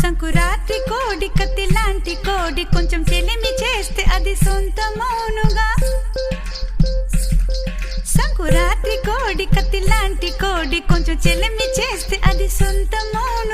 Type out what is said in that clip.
సంకురాత్రి కోడి కత్తి లాంటి కోడి కొంచెం చెలిమి చేస్తే అది సొంతమౌనుగా. సంకురాత్రి కోడి కత్తి లాంటి కోడి కొంచెం చెలిమి చేస్తే అది సొంతమౌను.